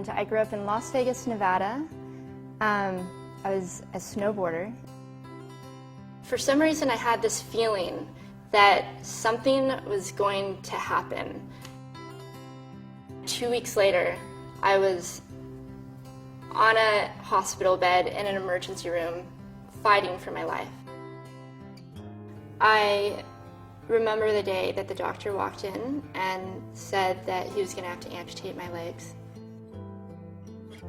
and I grew up in Las Vegas, Nevada. I was a snowboarder. For some reason, I had this feeling that something was going to happen. 2 weeks later, I was on a hospital bed in an emergency room, fighting for my life. I remember the day that the doctor walked in and said that he was going to have to amputate my legs.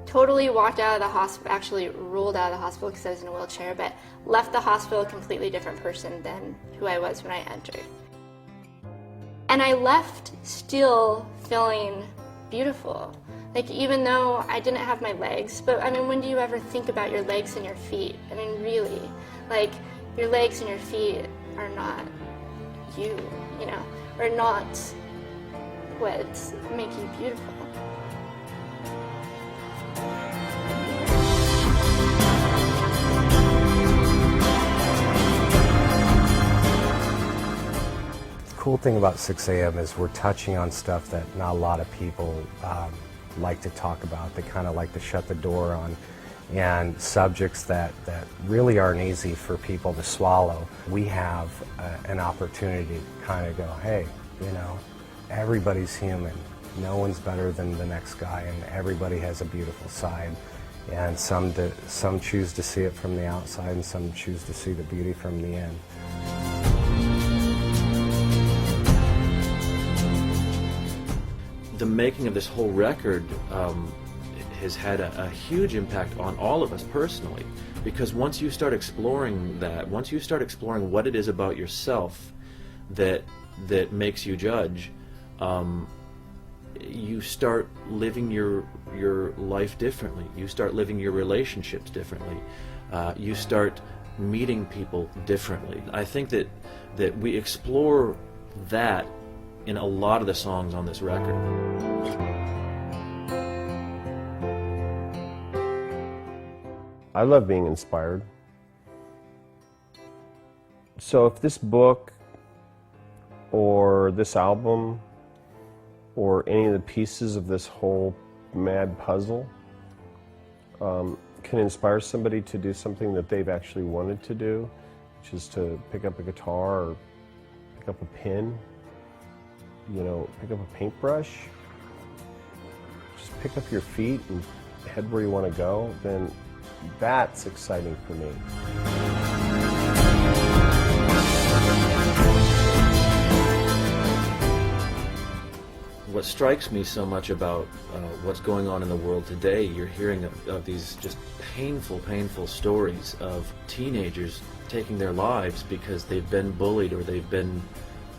Totally walked out of the hospital, actually rolled out of the hospital because I was in a wheelchair, but left the hospital a completely different person than who I was when I entered. And I left still feeling beautiful. Like, even though I didn't have my legs, but I mean, when do you ever think about your legs and your feet? I mean, really, like, your legs and your feet are not you know, are not what make you beautiful. The cool thing about 6 a.m. is we're touching on stuff that not a lot of people like to talk about. They kind of like to shut the door on, and subjects that really aren't easy for people to swallow. We have an opportunity to kind of go, hey, you know, everybody's human. No one's better than the next guy, and everybody has a beautiful side. And some choose to see it from the outside, and some choose to see the beauty from the in. The making of this whole record has had a huge impact on all of us personally, because once you start exploring that, once you start exploring what it is about yourself that makes you judge, you start living your life differently. You start living your relationships differently. You start meeting people differently. I think that we explore that in a lot of the songs on this record. I love being inspired. So if this book or this album or any of the pieces of this whole mad puzzle can inspire somebody to do something that they've actually wanted to do, which is to pick up a guitar or pick up a pen, you know, pick up a paintbrush, just pick up your feet and head where you want to go, then that's exciting for me. What strikes me so much about what's going on in the world today, you're hearing of these just painful, painful stories of teenagers taking their lives because they've been bullied or they've been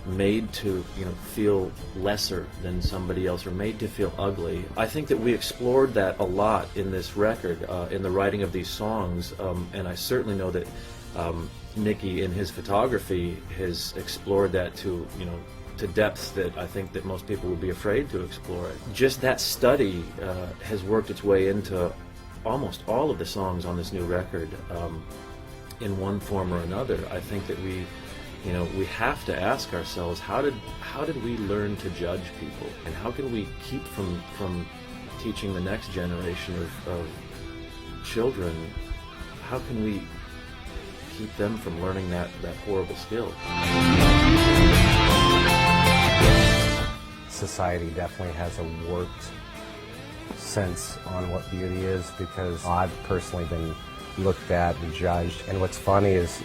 made to, you know, feel lesser than somebody else or made to feel ugly. I think that we explored that a lot in this record, in the writing of these songs, and I certainly know that Nikki in his photography has explored that to, you know, to depths that I think that most people would be afraid to explore it. Just that study has worked its way into almost all of the songs on this new record in one form or another. I think that we have to ask ourselves, how did we learn to judge people, and how can we keep from teaching the next generation of children, how can we keep them from learning that horrible skill? Society definitely has a warped sense on what beauty is, because I've personally been looked at and judged, and what's funny is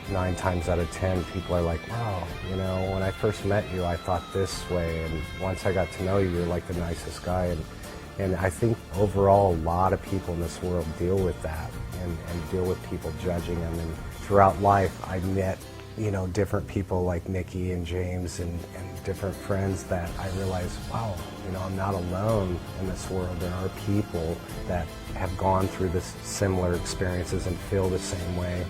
9 times out of 10 people are like, wow, you know, when I first met you I thought this way, and once I got to know you, you're like the nicest guy. And I think overall a lot of people in this world deal with that and deal with people judging them. And throughout life I met, you know, different people like Nikki and James and different friends that I realized, wow, you know, I'm not alone in this world. There are people that have gone through this similar experiences and feel the same way.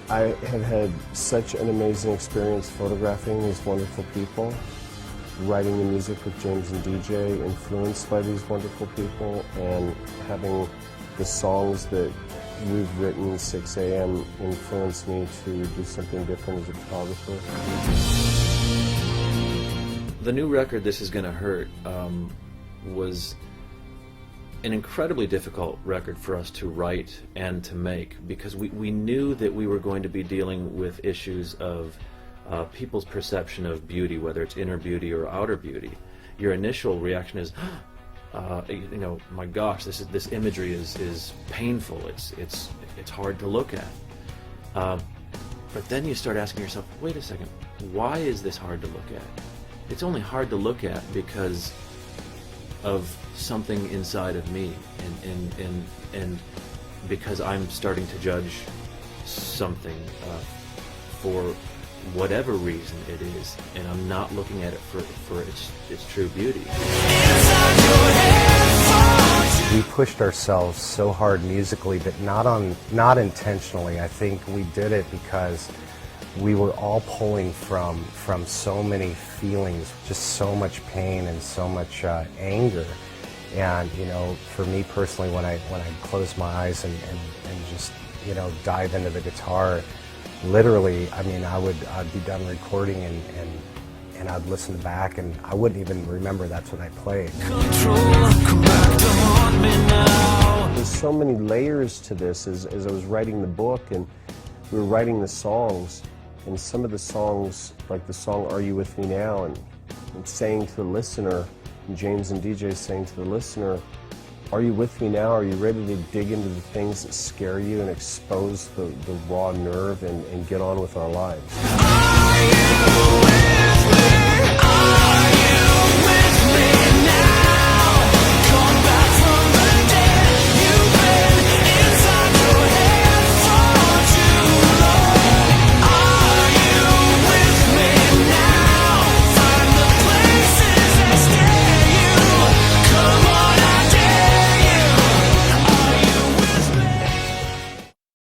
I have had such an amazing experience photographing these wonderful people, writing the music with James and DJ, influenced by these wonderful people, and having the songs that we've written, 6 a.m., influenced me to do something different as a photographer. The new record, This Is Gonna Hurt, was an incredibly difficult record for us to write and to make, because we knew that we were going to be dealing with issues of people's perception of beauty, whether it's inner beauty or outer beauty. Your initial reaction is, you know, my gosh, this imagery is painful. It's hard to look at. But then you start asking yourself, wait a second, why is this hard to look at? It's only hard to look at because of something inside of me, and because I'm starting to judge something for whatever reason it is, and I'm not looking at it for its true beauty. We pushed ourselves so hard musically, but not intentionally. I think we did it because we were all pulling from so many feelings, just so much pain and so much anger. And you know, for me personally, when I close my eyes and just, you know, dive into the guitar, literally, I mean, I'd be done recording and I'd listen back and I wouldn't even remember that's what I played. There's so many layers to this as I was writing the book and we were writing the songs, and some of the songs, like the song Are You With Me Now, and saying to the listener, and James and DJ saying to the listener, are you with me now? Are you ready to dig into the things that scare you and expose the raw nerve and get on with our lives? Are you